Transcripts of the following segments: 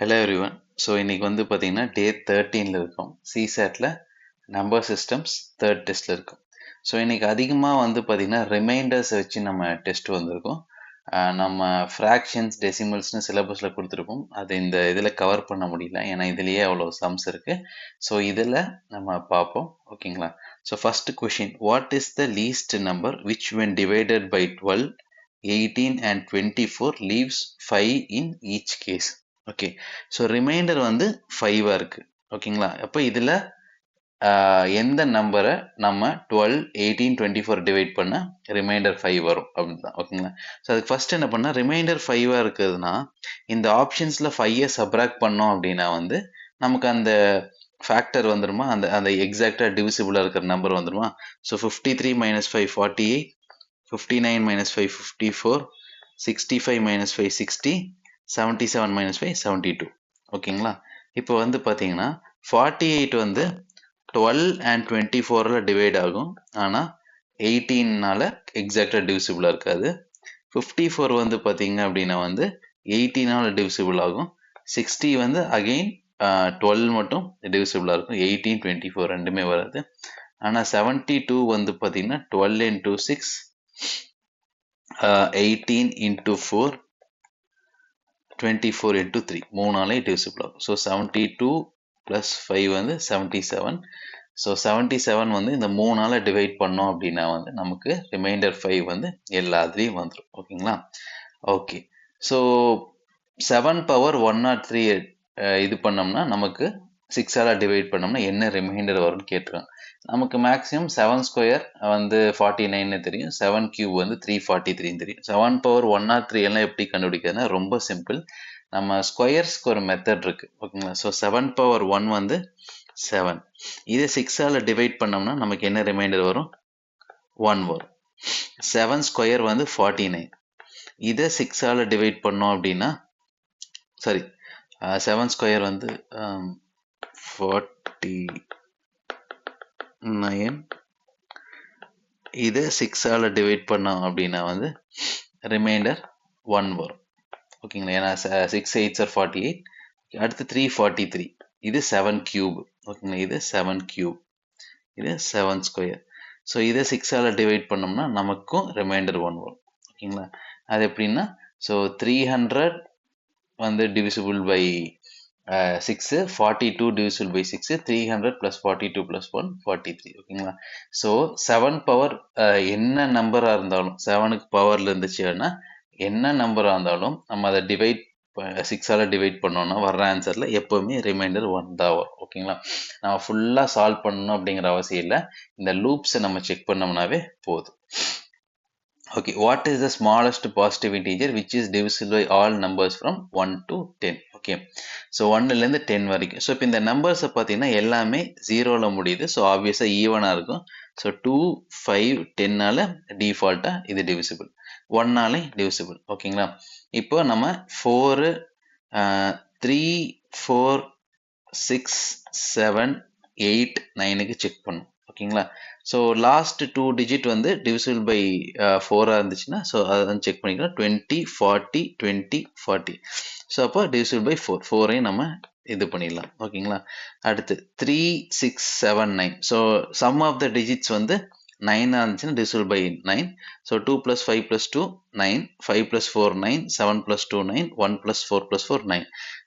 Hello everyone. So இன்னைக்கு வந்து பார்த்தீங்கன்னா டே 13ல இருக்கோம். சிசேட்டில் நம்பர் சிஸ்டம்ஸ் தேர்ட் டெஸ்ட்டில் இருக்கும். ஸோ இன்னைக்கு அதிகமாக வந்து பார்த்தீங்கன்னா ரிமைண்டர்ஸ் வச்சு நம்ம டெஸ்ட் வந்திருக்கோம். நம்ம ஃப்ராக்ஷன்ஸ் டெசிமல்ஸ்னு சிலபஸில் கொடுத்துருக்கோம். அது இந்த இதில் கவர் பண்ண முடியல, ஏன்னா இதுலேயே அவ்வளோ சம்ஸ் இருக்குது. ஸோ இதில் நம்ம பார்ப்போம், ஓகேங்களா? So first question, what is the least number which when divided by 12, 18 and 24 leaves 5 in each case? Okay, so remainder வந்து 5 இருக்கு, ஓகேங்களா? அப்போ இதில் எந்த நம்பரை நம்ம 12, 18, 24 டிவைட் பண்ண ரிமைண்டர் 5 வரும் அப்படின்னு தான், ஓகேங்களா? ஸோ அதுக்கு ஃபர்ஸ்ட் என்ன பண்ணால், ரிமைண்டர் 5 இருக்குதுன்னா இந்த ஆப்ஷன்ஸில் 5 சப்ராக்ட் பண்ணோம் அப்படின்னா வந்து நமக்கு அந்த ஃபேக்டர் வந்துருமா, அந்த அந்த எக்ஸாக்டாக டிவிசிபிளாக இருக்கிற நம்பர் வந்துருமா? So 53 minus 5 48, 59 minus 5 54, 65 minus 5 60, 77 minus 5 72, ஓகேங்களா? இப்போ வந்து பார்த்தீங்கன்னா 48 வந்து 12 and 24ல டிவைட் ஆகும், ஆனால் 18னால எக்ஸாக்டாக டிவிசிபிளாக இருக்காது. 54 வந்து பார்த்தீங்க அப்படின்னா வந்து 18னால டிவிசிபிள் ஆகும். 60 வந்து அகெயின் 12 மட்டும் டிவிசிபிளாக இருக்கும், 18, 24 ரெண்டுமே வராது. ஆனால் 72 வந்து பார்த்தீங்கன்னா 12 into 6, 18 into 4, 24 into 3 மூணாலே டிவிசிபிள் ஆகும். ஸோ 72 ப்ளஸ் 5 வந்து 77. ஸோ 77 வந்து இந்த மூணால் டிவைட் பண்ணோம் அப்படின்னா வந்து நமக்கு ரிமைண்டர் 5 வந்து எல்லாத்துலேயும் வந்துடும், ஓகேங்களா? ஓகே, ஸோ 7 பவர் 103 இது பண்ணோம்னா நமக்கு 6ஆல் டிவைட் பண்ணோம்னா என்ன ரிமைண்டர் வரும்னு கேட்டுருக்காங்க. நமக்கு மேக்ஸிமம் 7 ஸ்கொயர் வந்து 49 தெரியும், 7 கியூப் வந்து 343 தெரியும். 7 பவர் 103 எல்லாம் எப்படி கண்டுபிடிக்கிறதுனா ரொம்ப சிம்பிள். நம்ம ஸ்கொயர்ஸ்க்கு ஒரு மெத்தட் இருக்கு, ஓகேங்களா? ஸோ 7 பவர் 1 வந்து 7, இதை 6ஆல் டிவைட் பண்ணோம்னா நமக்கு என்ன ரிமைண்டர் வரும்? 1 வரும். 7 ஸ்கொயர் வந்து 49, இதை 6ஆல் டிவைட் பண்ணோம் அப்படின்னா, சாரி 7 ஸ்கொயர் வந்து 49, இதை 6ஆல் டிவைட் பண்ணோம் அப்படின்னா வந்து ரிமைண்டர் 1 வரும், ஓகேங்களா? ஏன்னா 6 8s are 48. அடுத்து 343, இது 7 கியூப், ஓகேங்களா? இது 7 கியூப், இது 7 ஸ்கொயர். ஸோ இதை 6ஆல் டிவைட் பண்ணோம்னா நமக்கும் ரிமைண்டர் 1 வரும், ஓகேங்களா? அது எப்படின்னா, ஸோ 300 வந்து divisible by 6, 42 divisible by 6, 300 plus 42 plus 1, 43, ஓகேங்களா? ஸோ 7 பவர் என்ன நம்பராக இருந்தாலும், 7க்கு பவரில் இருந்துச்சுன்னா என்ன நம்பராக இருந்தாலும் நம்ம அதை டிவைட் 6ஆல் டிவைட் பண்ணோம்னா வர்ற ஆன்சரில் எப்போவுமே ரிமைண்டர் 1 தான் வரும், ஓகேங்களா? நம்ம ஃபுல்லாக சால்வ் பண்ணணும் அப்படிங்கிற அவசியம் இல்லை, இந்த லூப்ஸை நம்ம செக் பண்ணோம்னாவே போதும். Okay, what is the smallest positive integer which is divisible by all numbers from 1 to 10? Okay, so 1லேருந்து 10 வரைக்கும். ஸோ இப்போ இந்த நம்பர்ஸை பார்த்தீங்கன்னா எல்லாமே 0ல் முடியுது. ஸோ ஆப்வியஸாக ஈவனாக இருக்கும். ஸோ 2, 5, 10ஆல் டிஃபால்ட்டாக இது டிவிசிபிள், 1ஆலே டிவிசிபிள், ஓகேங்களா? இப்போ நம்ம 4, 3, 4, 6, 7, 8, 9க்கு செக் பண்ணும், ஓகேங்களா? ஸோ லாஸ்ட் 2 டிஜிட் வந்து டிவிசிபிள் பை 4ஆக இருந்துச்சுன்னா ஸோ அதை வந்து செக் பண்ணிக்கலாம். 20, 40, 20, 40. ஸோ அப்போ டிவிசிபிள் பை 4, 4ஐயும் நம்ம இது பண்ணிடலாம், ஓகேங்களா? அடுத்து 3, 6, 7, 9. So sum of the digits வந்து 9ஆக இருந்துச்சுன்னா டிவிசிபிள் பை 9. ஸோ 2 + 5 + 2 9, 5 + 4 9, 7 + 2 9, 1 + 4 + 4 9.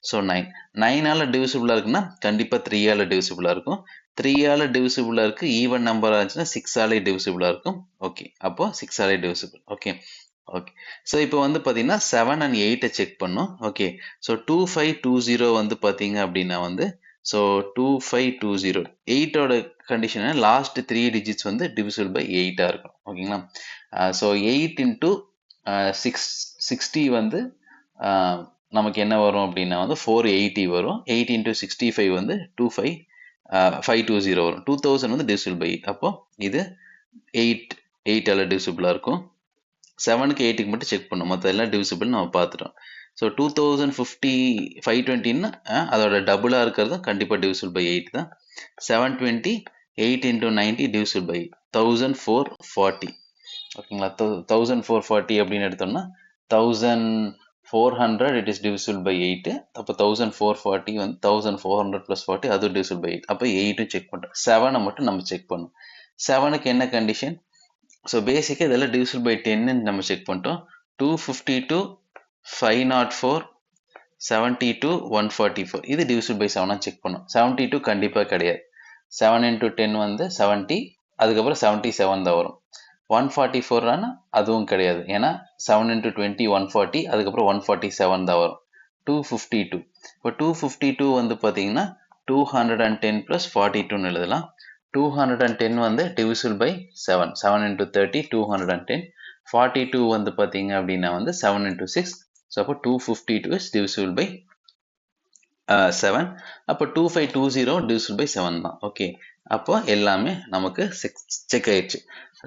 ஸோ 9, 9ஆல் டிவிசிபிளாக இருக்குன்னா கண்டிப்பாக 3ஆல் டிவிசிபிளாக இருக்கும். 3ஆல் டிவிசிபிளாக இருக்குது, ஈவன் நம்பராக இருந்துச்சுன்னா 6ஆலே டிவிசிபிளாக இருக்கும். ஓகே, அப்போ 6ஆலே டிவிசிபிள், ஓகே. ஓகே, ஸோ இப்போ வந்து பார்த்தீங்கன்னா 7 and 8 செக் பண்ணோம். ஓகே, ஸோ 2520 வந்து பார்த்தீங்க அப்படின்னா வந்து ஸோ 2520 8ஓட கண்டிஷனை லாஸ்ட் 3 டிஜிட்ஸ் வந்து டிவிசிபிள் பை 8ஆக இருக்கும், ஓகேங்களா? ஸோ 8 into 60 வந்து நமக்கு என்ன வரும் அப்படின்னா வந்து 480 வரும். 8 into 65 வந்து 520 வரும். 2000 வந்து டிவிசிபிள் பை 8. அப்போ இது 8ஆல் டிவிசிபிளாக இருக்கும். 7க்கு 8க்கு மட்டும் செக் பண்ணும், மற்ற எல்லாம் டிவிசிபிள் நம்ம பார்த்துட்டோம். ஸோ 2050 520ன்னா அதோட டபுளாக இருக்கிறதும் கண்டிப்பாக டிவிசிபிள் பை 8 தான். 720, 8 into 90 டிவிசிபிள் பை 1440, ஓகேங்களா? 1440 அப்படின்னு எடுத்தோம்னா 1000 400 it is divisible by 8. அப்போ 1440 வந்து 1400 plus 40 அது divisible by 8. அப்போ 8 செக் பண்ணுறோம். 7 மட்டும் நம்ம செக் பண்ணணும். 7க்கு என்ன கண்டிஷன்? ஸோ பேசிக்காக இதெல்லாம் divisible by 10 நம்ம செக் பண்ணிட்டோம். 252 504 72 144 இது divisible by 7 செக் பண்ணோம். 72 கண்டிப்பாக கிடையாது. 7 into 10 வந்து 70, அதுக்கப்புறம் 77 தான் வரும். 144 அதுவும் கிடையாது, ஏன்னா 7 into 20 140, அதுக்கப்புறம் 147 தான் வரும். 252 இப்போ 252 வந்து பார்த்தீங்கன்னா 210 plus 42ன்னு எழுதலாம். 210 வந்து divisible by 7, 7 into 30 210. 42 வந்து பார்த்தீங்க அப்படின்னா வந்து 7 into 6, ஸோ அப்போ 252 is divisible by 7. அப்போ 2520 divisible by 7 தான். ஓகே, அப்போ எல்லாமே நமக்கு செக் ஆயிடுச்சு.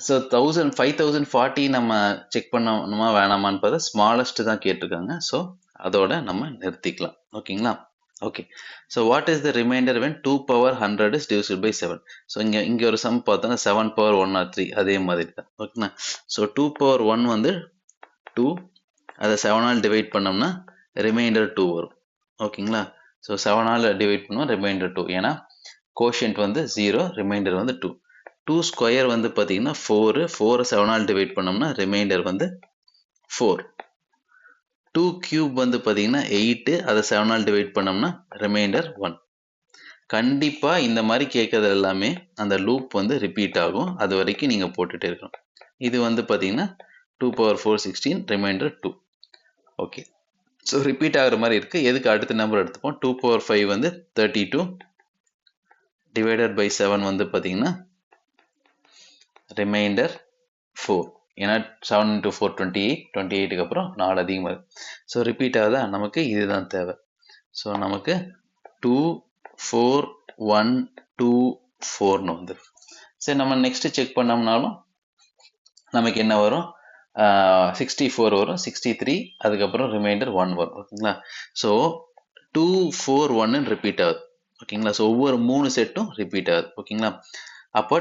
ஸோ 5040 நம்ம செக் பண்ணணுமா வேணாமான்னு பார்த்தா ஸ்மாலஸ்ட் தான் கேட்டிருக்காங்க. ஸோ அதோட நம்ம நிறுத்திக்கலாம். ஓகேங்களா? Okay, so what is the reminder when 2 power 100 is divisible by 7? So இங்கே ஒரு சம் பார்த்தோன்னா 7 power 103 அதே மாதிரி தான். ஓகேண்ணா? ஸோ 2 power 1 வந்து 2, அதை 7ஆல் டிவைட் பண்ணோம்னா ரிமைண்டர் 2 வரும். ஓகேங்களா? ஸோ 7ஆல் டிவைட் பண்ணுவோம், ரிமைண்டர் 2, ஏன்னா கோஷியன்ட் வந்து 0, ரிமைண்டர் வந்து 2. 2 ஸ்கொயர் வந்து பார்த்தீங்கன்னா 4, 4 7ஆல் டிவைட் பண்ணோம்னா ரிமைண்டர் வந்து 4. 2 கியூப் வந்து பார்த்தீங்கன்னா 8, அதை 7ஆல் டிவைட் பண்ணோம்னா ரிமைண்டர் 1. கண்டிப்பாக இந்த மாதிரி கேட்கறது எல்லாமே அந்த லூப் வந்து ரிப்பீட் ஆகும், அது வரைக்கும் நீங்கள் போட்டுகிட்டே இருக்கணும். இது வந்து பார்த்தீங்கன்னா 2 power 4 16, remainder 2. Okay, so repeat ஆகிற மாதிரி இருக்குது. எதுக்கு அடுத்த நம்பர் எடுத்துப்போம். 2 power 5 வந்து 32 டிவைடட் பை 7 வந்து பார்த்தீங்கன்னா ரிமைண்டர் 4, ஏன்னா 7 into 4 28, 28க்கு அப்புறம் 4 அதிகமாக. ஸோ ரிப்பீட் ஆகுதா, நமக்கு இதுதான் தேவை. ஸோ நமக்கு 2 4 1 2 4ன்னு வந்து. சரி, நம்ம நெக்ஸ்ட் செக் பண்ணோம்னாலும் நமக்கு என்ன வரும், 64 வரும், 63, அதுக்கப்புறம் ரிமைண்டர் 1 வரும். ஓகேங்களா? ஸோ 2 4 1ன்னு ரிப்பீட் ஆகுது. ஓகேங்களா? ஸோ ஒவ்வொரு 3 செட்டும் ரிப்பீட் ஆகுது. ஓகேங்களா? அப்போ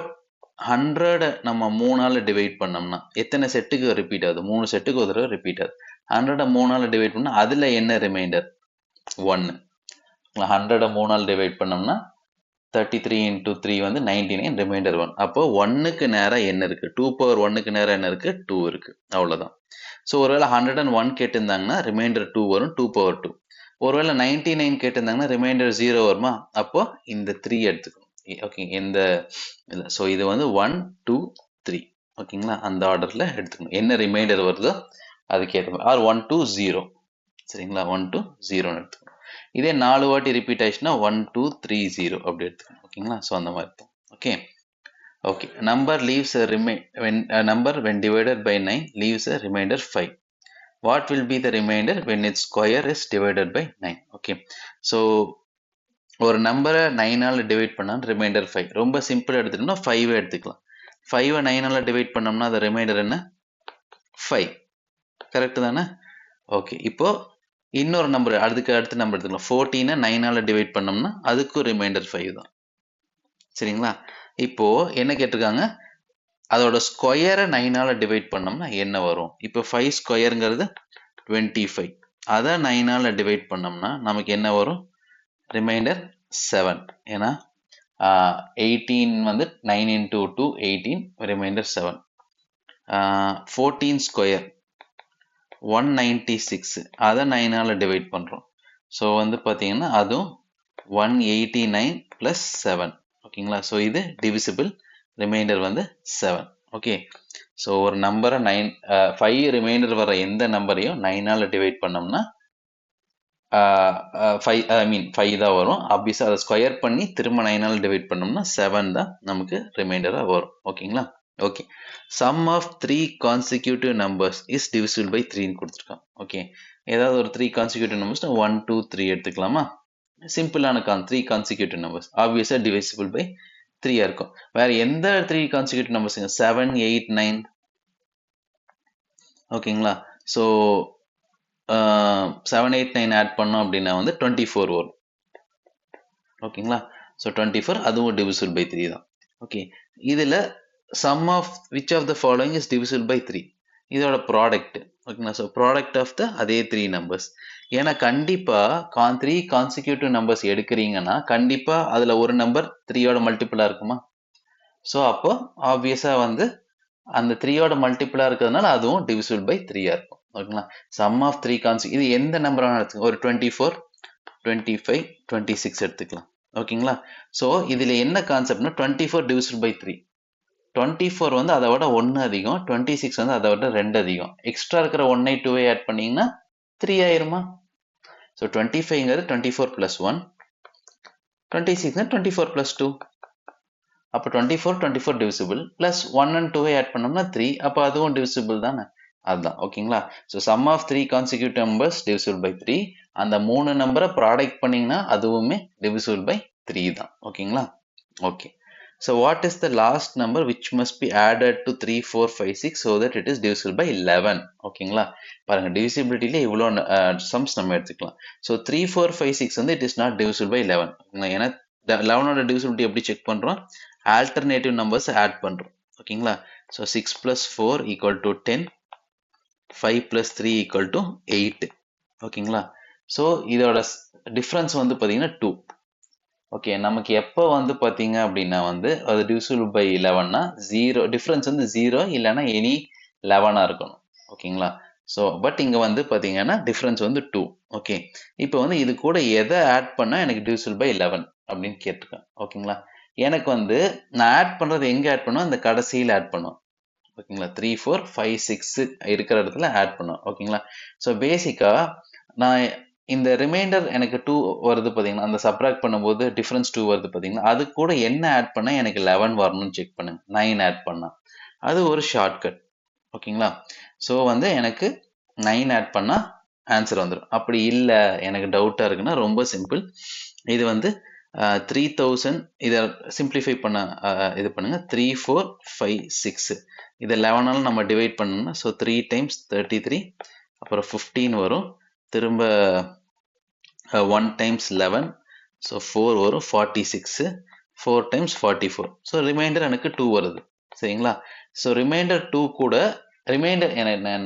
100 நம்ம 3ஆல் டிவைட் பண்ணோம்னா எத்தனை செட்டுக்கு ரிப்பீட் ஆகுது? 3 செட்டுக்கு ஒரு தடவை ரிப்பீட் ஆகுது. 100 3ஆல் டிவைட் பண்ணால் அதில் என்ன ரிமைண்டர்? 1. 100 3ஆல் டிவைட் பண்ணோம்னா 33 into 3 வந்து 99, ரிமைண்டர் 1. அப்போ 1க்கு நேராக என்ன இருக்குது? 2 power 1க்கு நேராக என்ன இருக்குது? 2 இருக்குது. அவ்வளோதான். ஸோ ஒருவேளை 101 கேட்டிருந்தாங்கன்னா ரிமைண்டர் 2 வரும், 2 power 2. ஒருவேளை 99 கேட்டிருந்தாங்கன்னா ரிமைண்டர் 0 வருமா? அப்போ இந்த 3 எடுத்துக்கணும். ஓகே, இந்த ஸோ இது வந்து 1 2 3. ஓகேங்களா? அந்த ஆர்டரில் எடுத்துக்கணும். என்ன ரிமைண்டர் வருதோ அதுக்கேற்ற மாதிரி, ஆர் 1 2 0. சரிங்களா? 1 2 0ன்னு எடுத்துக்கணும். இதே 4 வாட்டி ரிப்பீட் ஆயிடுச்சுன்னா 1 2 3 0 அப்படி எடுத்துக்கணும். ஓகேங்களா? ஸோ அந்த மாதிரி தான். Okay okay, number leaves number when divided by 9 leaves a remainder 5. What will be the remainder when its square is divided by 9? Okay, so ஒரு நம்பரை 9ஆல் டிவைட் பண்ணால் ரிமைண்டர் 5. ரொம்ப சிம்பிளாக எடுத்துட்டோம்னா 5 எடுத்துக்கலாம். 5ஐ 9ஆல் டிவைட் பண்ணோம்னா அது ரிமைண்டர் என்ன? 5. கரெக்டு தானே? ஓகே, இப்போ இன்னொரு நம்பர், அடுத்த நம்பர் எடுத்துக்கலாம். 14ஐ 9ஆல் டிவைட் பண்ணோம்னா அதுக்கும் ரிமைண்டர் 5 தான். சரிங்களா? இப்போ என்ன கேட்டிருக்காங்க, அதோட ஸ்கொயரை 9ஆல் டிவைட் பண்ணோம்னா என்ன வரும்? இப்போ 5 ஸ்கொயருங்கிறது 25, அதை 9ஆல் டிவைட் பண்ணோம்னா நமக்கு என்ன வரும்? ரிமைண்டர் 7. ஏன்னா 18 வந்து 9 into 2 18, ரிமைண்டர் 7. 14 ஸ்கொயர் 196, அதை 9ஆல் டிவைட் பண்ணுறோம். ஸோ வந்து பார்த்தீங்கன்னா அதுவும் 189 plus 7. ஓகேங்களா? ஸோ இது டிவிசிபிள், ரிமைண்டர் வந்து 7. ஓகே, ஸோ ஒரு நம்பரை 5 ரிமைண்டர் வர எந்த நம்பரையும் 9ஆல் டிவைட் பண்ணோம்னா 5 தான் வரும். ஆப்வியஸாக அதை ஸ்கொயர் பண்ணி திரும்ப 9ஆல் டிவைட் பண்ணோம்னா 7 தான் நமக்கு ரிமைண்டராக வரும். ஓகேங்களா? Okay, sum of 3 consecutive numbers is divisible by 3ன்னு கொடுத்துருக்கான். ஓகே, ஏதாவது ஒரு 3 கான்சிக்யூட்டிவ் நம்பர்ஸ் 1 2 3 எடுத்துக்கலாமா? சிம்பிளான 3 கான்சிக்யூட்டிவ் நம்பர்ஸ் ஆப்வியஸாக டிவிசிபிள் பை 3 இருக்கும். வேற எந்த 3 கான்சிக்யூட்டிவ் நம்பர்ஸுங்க? 7 8 9. ஓகேங்களா? ஸோ 7 8 9 ஆட் பண்ணோம் அப்படின்னா வந்து 24 வரும். ஓகேங்களா? ஸோ 24 அதுவும் டிவிசிபிள் பை 3 தான். ஓகே, இதில் sum of which of the following is divisible by 3? இதோட ப்ராடக்ட் ஓகேங்களா. ஸோ ப்ராடக்ட் ஆஃப் த அதே 3 நம்பர்ஸ். ஏன்னா கண்டிப்பா 3 கான்சிக்யூட்டிவ் நம்பர்ஸ் எடுக்கிறீங்கன்னா கண்டிப்பா அதுல ஒரு நம்பர் 3யோட மல்டிபிளா இருக்குமா? ஸோ அப்போ ஆப்வியஸா வந்து அந்த 3யோட மல்டிபிளா இருக்கிறதுனால அதுவும் டிவிசிபிள் பை 3 இருக்கும். ஓகேங்களா. சம் ஆஃப் 3 இது எந்த நம்பர் வேணாலும் எடுத்துக்கலாம். ஒரு 24, 25, 26 எடுத்துக்கலாம். ஓகேங்களா. ஸோ இதுல என்ன கான்செப்ட்னா 24 டிவிசிபிள் பை 3. 24 வந்து அதை விட 1 அதிகம், 26 வந்து அதை விட 2 அதிகம். எக்ஸ்ட்ரா இருக்கிற 1 2 ஆட் பண்ணீங்கன்னா 3 ஆயிருமா? ஸோ 25ங்கிறது 24 பிளஸ் 1, 26 24 பிளஸ் 2. அப்போ 24 டிவிசிபிள் பிளஸ் 1 and 2 ஆட் பண்ணோம்னா 3. அப்போ அதுவும் டிவிசிபிள் தானே? அதுதான். ஓகேங்களா. So sum of 3 consecutive numbers divisible by 3. அந்த 3 நம்பரை ப்ராடக்ட் பண்ணீங்கன்னா அதுவுமே டிவிசிபிள் பை 3 தான். ஓகேங்களா. Okay. So what is the last number which must be added to 3, 4, 5, 6 so that it is divisible by 11? ஓகேங்களா. பாருங்க divisibilityல இவ்வளோ சம்ஸ் நம்ம எடுத்துக்கலாம். ஸோ 3, 4, 5, 6 வந்து it is not divisible by 11. ஏன்னா 11ஓட divisibility எப்படி செக் பண்றோம்? ஆல்டர்னேட்டிவ் நம்பர்ஸ் ஆட் பண்றோம். ஓகேங்களா. So 6 plus 4 equal to 10, 5 plus 3 equal to 8. ஓகேங்களா. ஸோ இதோட டிஃபரன்ஸ் வந்து பார்த்தீங்கன்னா 2. ஓகே. நமக்கு எப்போ வந்து பார்த்தீங்க அப்படின்னா வந்து அது டிவிசிபிள் பை 11னா 0 டிஃப்ரென்ஸ் வந்து 0 இல்லைன்னா எனி 11ஆ இருக்கணும். ஓகேங்களா. ஸோ பட் இங்கே வந்து பார்த்தீங்கன்னா டிஃப்ரென்ஸ் வந்து 2. ஓகே. இப்போ வந்து இது கூட எதை ஆட் பண்ணால் எனக்கு டிவிசிபிள் பை 11 அப்படின்னு கேட்டிருக்கேன். ஓகேங்களா. எனக்கு வந்து நான் ஆட் பண்ணுறது எங்கே ஆட் பண்ணுவேன்? அந்த கடைசியில் ஆட் பண்ணுவேன். ஓகேங்களா. 3, 4, 5, 6 இருக்கிற இடத்துல ஆட் பண்ணுவேன். ஓகேங்களா. ஸோ பேசிக்காக நான் இந்த ரிமைண்டர் எனக்கு 2 வருது பார்த்தீங்கன்னா, அந்த சப்ராக்ட் பண்ணும்போது டிஃபரன்ஸ் 2 வருது பார்த்தீங்கன்னா, அது கூட என்ன ஆட் பண்ணா எனக்கு 11 வரணும்னு செக் பண்ணுங்க. 9 ஆட் பண்ணா அது ஒரு ஷார்ட்கட். ஓகேங்களா. ஸோ வந்து எனக்கு 9 ஆட் பண்ணா ஆன்சர் வந்துடும். அப்படி இல்லை எனக்கு டவுட்டாக இருக்குன்னா ரொம்ப சிம்பிள். இது வந்து 3000 இதை சிம்பிளிஃபை பண்ண இது பண்ணுங்க. 3, 4, 5, 6 இதை 11ஆல நம்ம டிவைட் பண்ணோம்னா ஸோ 3 times 33 அப்புறம் 15 வரும். திரும்ப 1 times 11 ஸோ 4 வரும். 46 4 times 44 ஸோ ரிமைண்டர் எனக்கு 2 வருது. சரிங்களா. ஸோ ரிமைண்டர் 2 கூட ரிமைண்டர்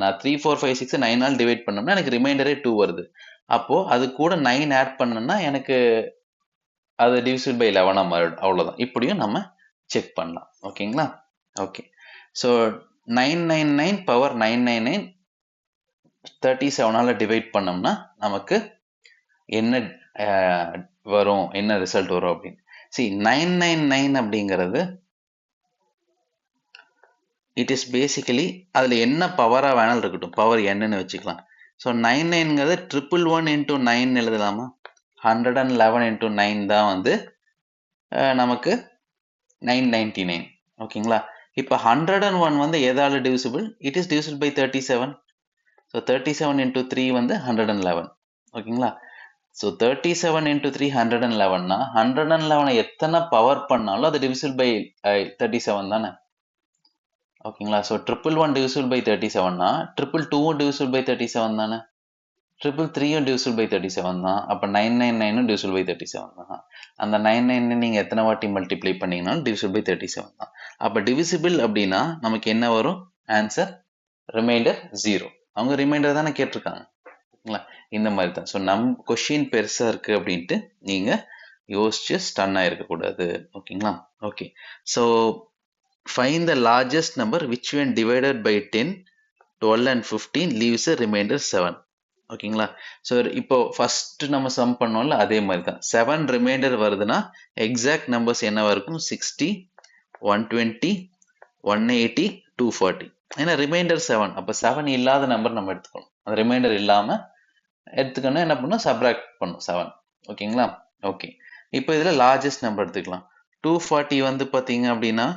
நான் 3, 4, 5, 6 9ஆல் டிவைட் பண்ணோம்னா எனக்கு ரிமைண்டரே 2 வருது. அப்போ அது கூட 9 ஆட் பண்ணோம்னா எனக்கு அது டிவிசிபிள் பை 11 மாறிடும். அவ்வளோதான். இப்படியும் நம்ம செக் பண்ணலாம். ஓகேங்களா. ஓகே. ஸோ 999 பவர் 999 37ஆல டிவைட் பண்ணோம்னா நமக்கு என்ன வரும், என்ன ரிசல்ட் வரும் அப்படின்னு. see 999 அப்படிங்கிறது இட் இஸ் பேசிக்கலி அதில் என்ன பவராக வேணாலும் இருக்கட்டும், பவர் என்னன்னு வச்சுக்கலாம். ஸோ 99ங்கிறது 111 into 9 எழுதலாமா? 111 into 9 தான் வந்து நமக்கு 999. ஓகேங்களா. இப்போ 101 வந்து எதால divisible? It is divisible by 37. So 37 into 3 வந்து 111. ஓகேங்களா. ஸோ 37 into 3 111னா 111 எத்தனை பவர் பண்ணாலும் அது டிவிசிபிள் பை 37 தானே? ஓகேங்களா. ஸோ 111 டிவிசிபிள் பை 37னா 222 டிவிசிபிள் பை 37 தானே? 333 டிவிசிபிள் பை 37 தான். அப்போ 999 டிவிசிபிள் பை 37 தான். அந்த 999 நீங்கள் எத்தனை வாட்டி மல்டிப்ளை பண்ணீங்கன்னாலும் டிவிசிபிள் பை 37 தான். அப்போ டிவிசிபிள் அப்படின்னா நமக்கு என்ன வரும்? Answer remainder 0. அவங்க ரிமைண்டர் தானே கேட்டிருக்காங்க. ஓகேங்களா. இந்த மாதிரி தான். ஸோ கொஷின் பெருசாக இருக்குது அப்படின்ட்டு நீங்கள் யோசிச்சு ஸ்டன் ஆகிருக்கக்கூடாது. ஓகேங்களா. Okay. So find the largest number which when divided by 10, 12 and 15 leaves a remainder 7. ஓகேங்களா. ஸோ இப்போ ஃபர்ஸ்ட் நம்ம சம் பண்ணோம்ல அதே மாதிரி தான். 7 ரிமைண்டர் வருதுன்னா எக்ஸாக்ட் நம்பர்ஸ் என்னவா இருக்கும்? 60, 120, 180, 240. ஏன்னா ரிமைண்டர் 7. அப்போ 7 இல்லாத நம்பர் நம்ம எடுத்துக்கணும். அந்த ரிமைண்டர் இல்லாமல் எடுத்துக்கணும். என்ன பண்ணணும்? சப்ராக்ட் பண்ணும் 7. ஓகேங்களா. ஓகே. இப்போ இதில் லார்ஜஸ்ட் நம்பர் எடுத்துக்கலாம். 240 வந்து பார்த்தீங்க அப்படின்னா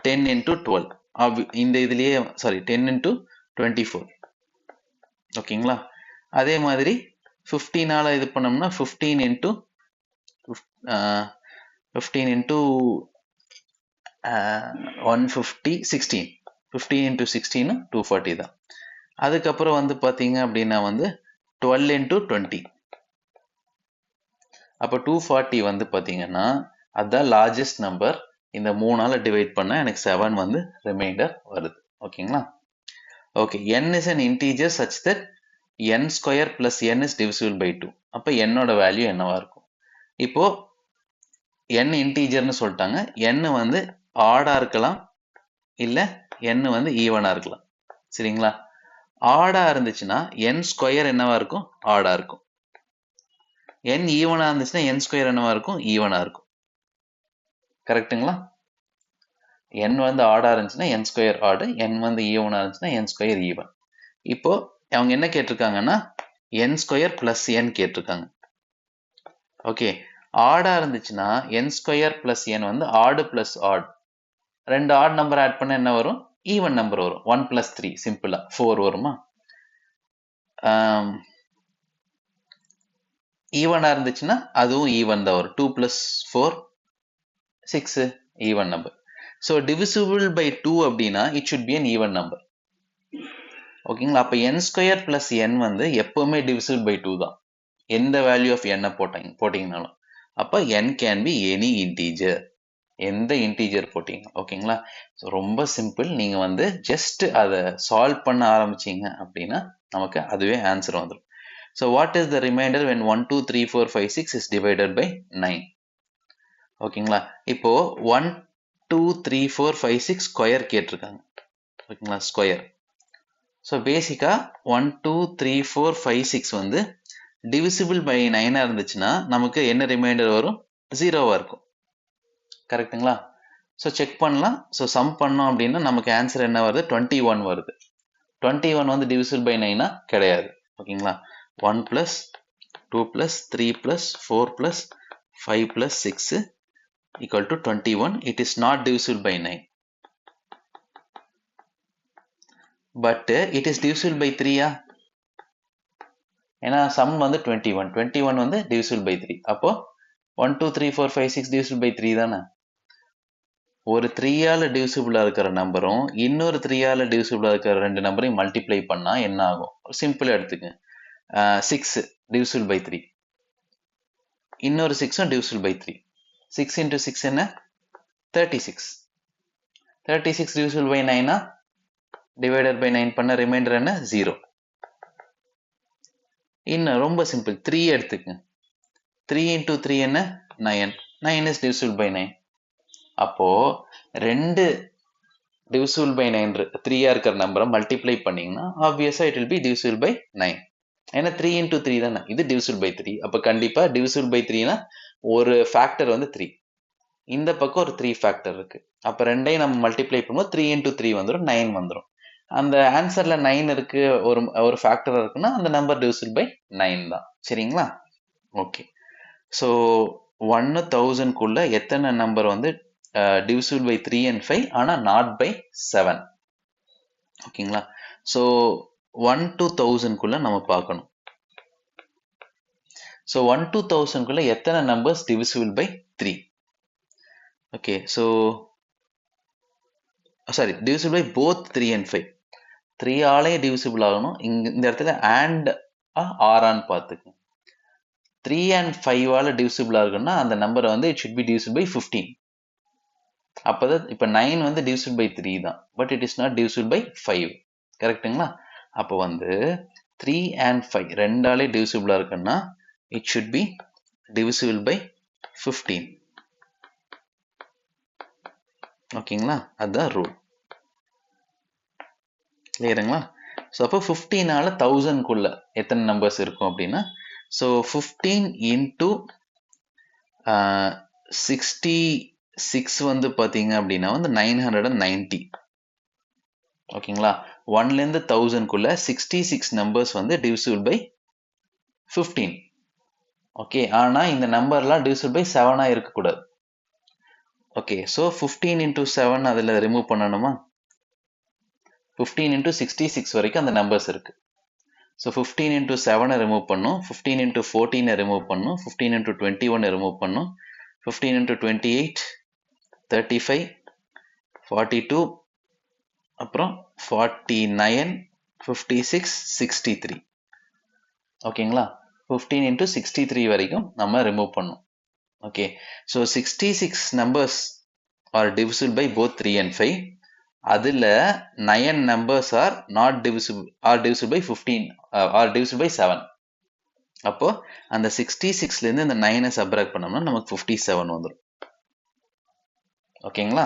10 into 12. இந்த இதுலயே 10 into 24. ஓகேங்களா. அதே மாதிரி 15ஆல இது பண்ணோம்னா 15 into 150 16. 15 into 16 240 தான். அதுக்கப்புறம் வந்து பார்த்தீங்க அப்படின்னா வந்து 12 into 20. அப்போ 240 வந்து பார்த்தீங்கன்னா அதுதான் லார்ஜஸ்ட் நம்பர். இந்த 3ஆல டிவைட் பண்ணால் எனக்கு 7 வந்து ரிமைண்டர் வருது. ஓகேங்களா. Okay, n is an integer such that n square plus n is divisible by 2. அப்ப n ஓட வேல்யூ என்னவா இருக்கும்? இப்போ n இன்டீஜர்னு சொல்லிட்டாங்க. n வந்து ஆடா இருக்கலாம், இல்ல n வந்து ஈவனா இருக்கலாம். சரிங்களா? ஆடா இருந்துச்சுன்னா n ஸ்கொயர் என்னவா இருக்கும்? ஆடா இருக்கும். n ஈவனா இருந்துச்சுன்னா n ஸ்கொயர் என்னவா இருக்கும்? ஈவனா இருக்கும். கரெக்ட்டுங்களா? n வந்து ஆடா இருந்துச்சுன்னா n ஸ்கொயர் ஆடு, n வந்து ஈவனா இருந்துச்சுன்னா n ஸ்கொயர் ஈவன். இப்போ அவங்க என்ன கேட்டிருக்காங்கன்னா n ஸ்கொயர் பிளஸ் n கேட்டிருக்காங்க. ஓகே, ஆடா இருந்துச்சுன்னா n ஸ்கொயர் பிளஸ் n வந்து ஆடு பிளஸ் ஆட். ரெண்டு ஆட் நம்பர் ஆட் பண்ண என்ன வரும்? ஈவன் நம்பர் வரும். 1 பிளஸ் 3 சிம்பிளா 4 வருமா? ஈவனா இருந்துச்சுன்னா அதுவும் ஈவன் தான் வரும். 2 plus 4 6 even number. So divisible by 2 அப்படின்னா it should be an even number. ஓகேங்களா? அப்போ n ஸ்கொயர் பிளஸ் n வந்து எப்பவுமே டிவிசிபிள் பை 2 தான். எந்த வேல்யூ ஆஃப் n போட்டீங்கனாலும். அப்போ n can be any integer. எந்த இன்டீஜர் போட்டீங்க. ஓகேங்களா? ஸோ ரொம்ப சிம்பிள். நீங்க வந்து ஜஸ்ட் அதை சால்வ் பண்ண ஆரம்பிச்சீங்க அப்படின்னா நமக்கு அதுவே ஆன்சர் வந்துடும். So what is the reminder when 1 2 3 4 5 6 is divided by 9? ஓகேங்களா? இப்போ 1 2 3 4 5 6 ஸ்கொயர் கேட்டிருக்காங்க. ஓகேங்களா? ஸ்கொயர். ஸோ பேசிக்கா 1 2 3 4 5 6 வந்து டிவிசிபிள் பை 9 இருந்துச்சுன்னா நமக்கு என்ன ரிமைண்டர் வரும்? 0வா இருக்கும். கரெக்டுங்களா? ஸோ செக் பண்ணலாம். ஸோ சம் பண்ணோம் அப்படின்னா நமக்கு ஆன்சர் என்ன வருது? 21 வருது. 21 வந்து டிவிசிபிள் பை 9 கிடையாது. ஓகேங்களா? 1 plus 2 plus 3 plus 4 plus 5 plus 6 equal to 21. It is not divisible by 9. But it is divisible by 3. ஏன்னா சம் வந்து 21 வந்து divisible by 3. அப்போ 1 2 3 4 5 6 divisible by 3 தானே. ஒரு 3ஆல டிவிசிபிளா இருக்கிற நம்பரும் இன்னொரு 3ஆல டிவிசிபிளா இருக்கிற ரெண்டு நம்பரையும் மல்டிப்ளை பண்ணா என்ன ஆகும்? சிம்பிளா எடுத்துக்க. 6 divisible by 3, இன்னொரு 6ம் divisible by 3. 6 into 6 என்ன? 36. 36 divisible by 9 divided by 9 பண்ண ரிமைண்டர் என்ன? 0. இன்னும் ரொம்ப சிம்பிள். 3 எடுத்துக்க. 3 into 3 என்ன? 9. 9 is divisible by 9. அப்போ ரெண்டு divisible by 9 3ஆ இருக்கிற நம்பரை மல்டிப்ளை பண்ணீங்கன்னா ஆப்வியஸா it will be divisible by 9. ஏன்னா 3 into 3 தானே. இது divisible by 3. அப்போ கண்டிப்பா divisible by 3னா ஒரு ஃபேக்டர் வந்து 3. இந்த பக்கம் ஒரு 3 ஃபேக்டர் இருக்கு. அப்போ ரெண்டையும் நம்ம மல்டிப்ளை பண்ணும்போது 3 into 3 வந்துடும், 9 வந்துடும். அந்த ஆன்சர்ல 9 இருக்கு, ஒரு ஃபேக்டர் இருக்குன்னா அந்த நம்பர் divisible by 9 தான். சரிங்களா? ஓகே. ஸோ 1000க்குள்ள எத்தனை நம்பர் வந்து divisible by 3 and 5 ஆனா not by 7? ஓகேங்களா? ஸோ 1 to 1000க்குள்ள நம்ம பார்க்கணும். ஸோ 1 to 1000க்குள்ள எத்தனை numbers divisible by 3? Okay, so sorry, divisible by both 3 and 5. 3 ஆலையும் divisible ஆகணும். இந்த இடத்துல and ஆரான்னு பார்த்துக்கணும். 3 and 5 ஆல divisible ஆகுன்னா அந்த நம்பரை வந்து it should be divisible by 15. அப்பதான் இப்ப 9 வந்து divisible by 3 தான், but it is not divisible by 5. கரெக்டுங்களா? அப்போ வந்து 3 and 5 ரெண்டாலே divisible இருக்குன்னா it should be divisible by 15. ஓகேங்களா? அதுதான் ரூல். கிளியருங்களா? ஸோ அப்போ 15ஆல 1000க்குள்ள எத்தனை நம்பர்ஸ் இருக்கும் அப்படின்னா, ஸோ 15 into 66 வந்து பார்த்தீங்க அப்படின்னா வந்து 990. ஓகேங்களா? 1லேருந்து 1000க்குள்ள 66 நம்பர்ஸ் வந்து divisible by 15. ஓகே, ஆனா இந்த நம்பர்லாம் divisible by 7 இருக்கக்கூடாது. ஓகே, ஸோ 15 into 7 அதில் ரிமூவ் பண்ணணுமா? 15 into 66 வரைக்கும் அந்த நம்பர்ஸ் இருக்கு. ஸோ 15 into 7 ரிமூவ் பண்ணும், 15 into 14 ரிமூவ் பண்ணும், 15 into 21 ரிமூவ் பண்ணும், 15 into 28 35 42 அப்புறம் 49 56 63. ஓகேங்களா? 15 into 63 வரைக்கும் நம்ம ரிமூவ் பண்ணும். Okay, so 66 numbers are divisible by both 3 and 5. அதில் 9 numbers are not divisible by 15 or divisible by 7. அப்போ அந்த 66லேருந்து இந்த 9 சப்ராக்ட் பண்ணோம்னா நமக்கு 57 வந்துடும். ஓகேங்களா,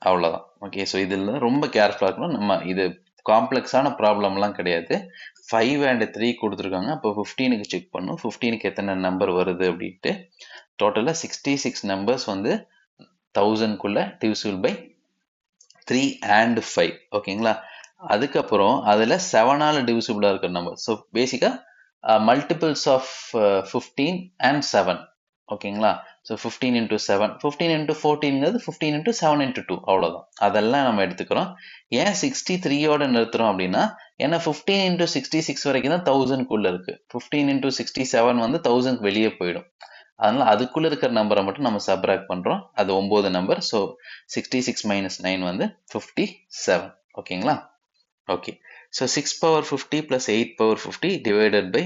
அவ்வளோதான். ஓகே, ஸோ இதில் ரொம்ப கேர்ஃபுல்லாக இருக்கணும். நம்ம இது காம்ப்ளெக்ஸான ப்ராப்ளம்லாம் கிடையாது. 5 and 3 கொடுத்துருக்காங்க. அப்போ 15க்கு செக் பண்ணும், 15க்கு எத்தனை நம்பர் வருது அப்படின்ட்டு. டோட்டலாக 66 நம்பர்ஸ் வந்து 1000க்குள்ள டிவிசிபிள் பை 3 and 5. ஓகேங்களா, அதுக்கப்புறம் அதில் 7ஆல் டிவிசிபிளாக இருக்கிற நம்பர். ஸோ பேசிக்காக மல்டிபிள்ஸ் ஆஃப் 15 and 7. ஓகேங்களா, so 15 into 7, 15 into 14ங்கிறது 15 into 7 into 2, அவ்வளோதான். அதெல்லாம் நம்ம எடுத்துக்கிறோம். ஏன் 63யோட நிறுத்துறோம் அப்படின்னா, ஏன்னா 15 into 66 வரைக்கும் தான் 1000க்குள்ள இருக்கு. 15 into 67 வந்து 1000க்கு வெளியே போயிடும். அதனால அதுக்குள்ள இருக்கிற நம்பரை மட்டும் நம்ம சப்ராக்ட் பண்றோம். அது 9 நம்பர். ஸோ 66 minus 9 வந்து 57. ஓகேங்களா, okay. So 6 power 50 plus 8 power 50 divided by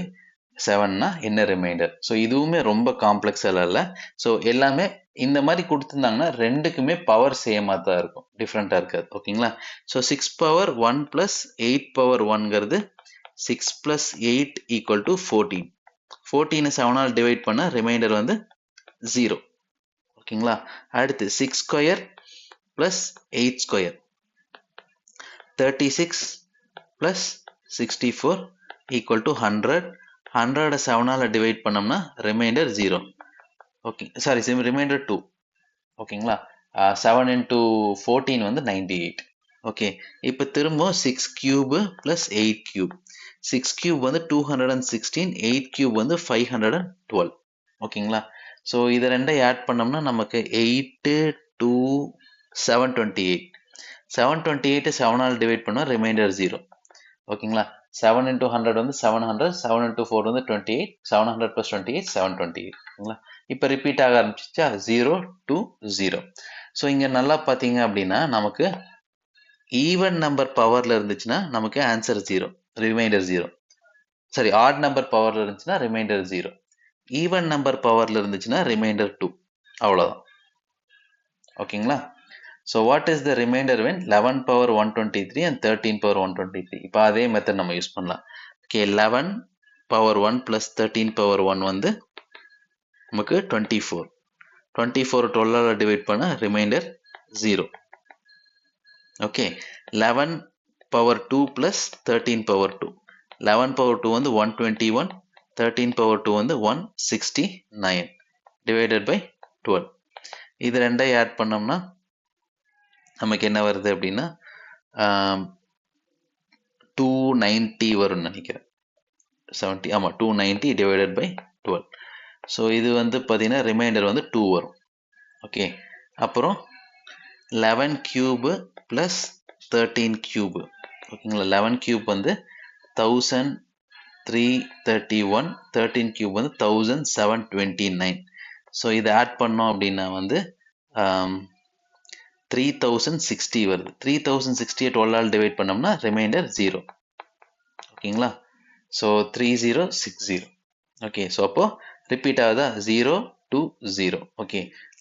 7னா என்ன ரிமைண்டர்? ஸோ இதுவுமே ரொம்ப காம்ப்ளெக்ஸ் எல்லாம் இல்லை. ஸோ எல்லாமே இந்த மாதிரி கொடுத்துருந்தாங்கன்னா ரெண்டுக்குமே பவர் சேமாக தான் இருக்கும், டிஃப்ரெண்ட்டாக இருக்காது. ஓகேங்களா, ஸோ 6 power 1 plus 8 power 1ங்கிறது 6 plus 8 equal to 14. 14 7ஆல் டிவைட் பண்ண ரிமைண்டர் வந்து 0. ஓகேங்களா, அடுத்து 6 square plus 8 square 36 plus 64 equal to 100. 100 7ஆல் டிவைட் பண்ணோம்னா ரிமைண்டர் 0. Okay, sorry, remainder 2. ஓகேங்களா, 7 into 14 வந்து 98. ஓகே, இப்போ திரும்ப 6 கியூபு ப்ளஸ் 8 கியூப். 6 கியூப் வந்து 216, 8 கியூப் வந்து 512. ஓகேங்களா, ஸோ இதை ரெண்டை ஆட் பண்ணோம்னா நமக்கு 8 2 728. 728 7ஆல் டிவைட் பண்ணால் ரிமைண்டர் 0. ஓகேங்களா, 7 into 100 வந்து 700, 7 into 4 வந்து 28, 700 plus 28 728. ஓகேங்களா, இப்போ ரிப்பீட் ஆக ஆரம்பிச்சிச்சா, 0 to 0. ஸோ இங்கே நல்லா பார்த்தீங்க அப்படின்னா நமக்கு ஈவன் நம்பர் பவரில் இருந்துச்சுன்னா நமக்கு ஆன்சர் 0, ரிமைண்டர் 0. சரி, ஆட் நம்பர் பவரில் இருந்துச்சுன்னா ரிமைண்டர் 0. ஈவன் நம்பர் பவரில் இருந்துச்சுன்னா ரிமைண்டர் 2. அவ்வளோதான். ஓகேங்களா, so what is the remainder when 11 power 123 and 13 power 123? இப்போ அதே மெத்தட் நம்ம யூஸ் பண்ணலாம். ஓகே, 11 power 1 plus 13 power 1 வந்து நமக்கு 24. 24 12ஆல் டிவைட் பண்ண reminder 0. Okay, 11 power 2 plus 13 power 2. 11 power 2 வந்து 121, 13 power 2 வந்து 169 டிவைடட் பை 12. இது ரெண்டை ஆட் பண்ணோம்னா நமக்கு என்ன வருது அப்படின்னா 290 வரும்னு நினைக்கிறேன். 70, ஆமாம், 290 டிவைடட் பை 12. ஸோ இது வந்து பார்த்தீங்கன்னா ரிமைண்டர் வந்து 2 வரும். ஓகே, அப்புறம் 11 கியூபு ப்ளஸ் 13 கியூபு. ஓகேங்களா, 11 கியூப் வந்து 1331, 13 கியூப் வந்து 1729. ஸோ இதை ஆட் பண்ணோம் அப்படின்னா வந்து 3060 வருது. 3060 12ஆல் டிவைட் பண்ணோம்னா ரிமைண்டர் 0. ஓகேங்களா, ஸோ 3060. ஓகே, ஸோ அப்போ ரிப்பீட் ஆகுதா, 0 to 0. ஓகே,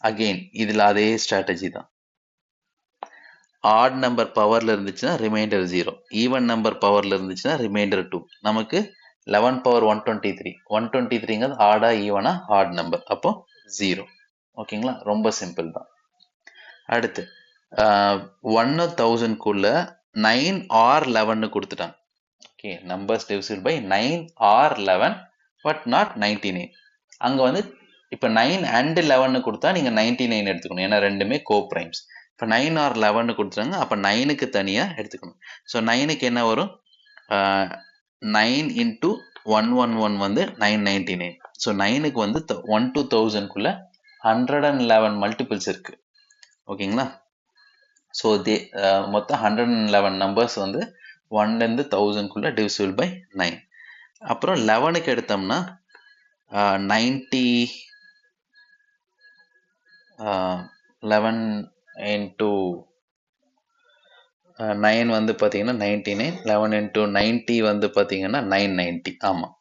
அகெயின் இதில் அதே ஸ்ட்ராட்டஜி தான். ஆட் நம்பர் பவரில் இருந்துச்சுன்னா ரிமைண்டர் 0, ஈவன் நம்பர் பவரில் இருந்துச்சுன்னா ரிமைண்டர் 2. நமக்கு 11 பவர் 123, 123ங்கிறது ஆடா ஈவனா, ஆட் நம்பர், அப்போ 0. ஓகேங்களா, ரொம்ப சிம்பிள் தான். அடுத்து 1000க்குள்ள 9 or 11 கொடுத்துட்டாங்க. Okay, numbers divisible by 9 or 11 but not 99. அங்கே வந்து இப்போ 9 and 11 கொடுத்தா நீங்கள் 99 எடுத்துக்கணும், ஏன்னா ரெண்டுமே கோ ப்ரைம்ஸ். இப்போ 9 or 11 கொடுத்துட்டாங்க, அப்போ 9க்கு தனியாக எடுத்துக்கணும். ஸோ 9க்கு என்ன வரும், 9 into 111 வந்து 999. ஸோ 9க்கு வந்து 1 to 1000க்குள்ள 111 மல்டிபிள்ஸ் இருக்கு. ஓகேங்களா, ஸோ மொத்தம் 111 நம்பர்ஸ் வந்து 1லேருந்து 1000க்குள்ள டிவிசிபிள் பை 9. அப்புறம் 11க்கு எடுத்தோம்னா 90, 11 into 9 வந்து பார்த்தீங்கன்னா 99. 11 into 90 வந்து பார்த்தீங்கன்னா 990. ஆமாம்,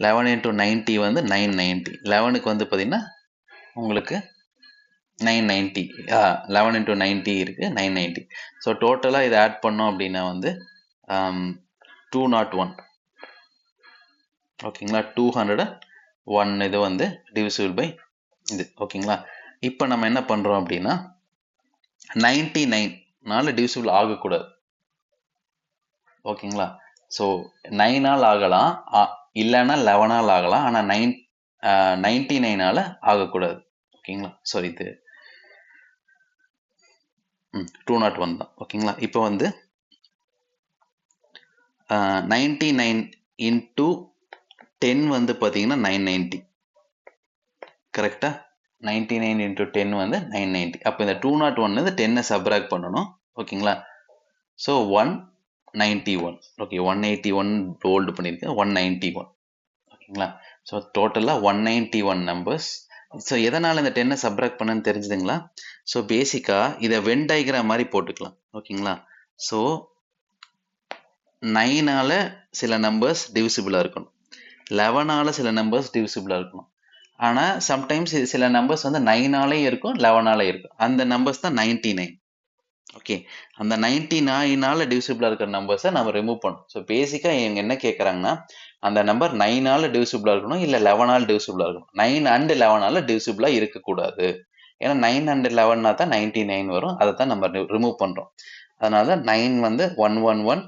11 into 90 வந்து 990. 11க்கு வந்து பார்த்தீங்கன்னா உங்களுக்கு 990 11 into 90 இருக்கு 990. ஸோ டோட்டலாக இதை ஆட் பண்ணோம் அப்படின்னா வந்து 201. ஓகேங்களா, 201 இது வந்து டிவிசிபிள் பை இது. ஓகேங்களா, இப்போ நம்ம என்ன பண்ணுறோம் அப்படின்னா 99 டிவிசிபிள் ஆகக்கூடாது. ஓகேங்களா, ஸோ 9 ஆகலாம், இல்லைன்னா 11 ஆகலாம், ஆனால் 99 ஆகக்கூடாது. ஓகேங்களா, சாரி இது 201 தான். ஓகேங்களா, இப்போ வந்து 99 into 10 வந்து பார்த்தீங்கன்னா 990. கரெக்டா, 99 into 10 வந்து 990. அப்போ இந்த 201 வந்து 10 சப்ராக்ட் பண்ணணும். ஓகேங்களா, ஸோ 191. ஓகே, 181 போல்டு பண்ணியிருக்கேன், 191. ஓகேங்களா, ஸோ டோட்டலாக 191 நம்பர்ஸ். ஸோ எதனால் இந்த 10 சப்ராக்ட் பண்ணன்னு தெரிஞ்சுதுங்களா? ஸோ பேசிக்காக இதை வென் டயக்ராம் மாதிரி போட்டுக்கலாம். ஓகேங்களா, ஸோ 9 சில நம்பர்ஸ் டிவிசிபிளாக இருக்கணும், 11 சில நம்பர்ஸ் டிவிசிபிளாக இருக்கணும். ஆனால் சம்டைம்ஸ் இது சில நம்பர்ஸ் வந்து 9 இருக்கும், 11 இருக்கும். அந்த நம்பர்ஸ் தான் 99. ஓகே, அந்த 99 டிவிசிபிளாக இருக்கிற நம்பர்ஸை நம்ம ரிமூவ் பண்ணணும். ஸோ பேசிக்காக இவங்க என்ன கேட்குறாங்கன்னா, அந்த நம்பர் 9 டிவிசிபிளாக இருக்கணும், இல்லை 11 டிவிசிபிளாக இருக்கணும். 9 and 11 டிவிசிபிளாக இருக்கக்கூடாது. ஏன்னா 9 and 11 தான் 99 வரும். அதை தான் நம்ம ரிமூவ் பண்ணுறோம். அதனால 9 வந்து 111,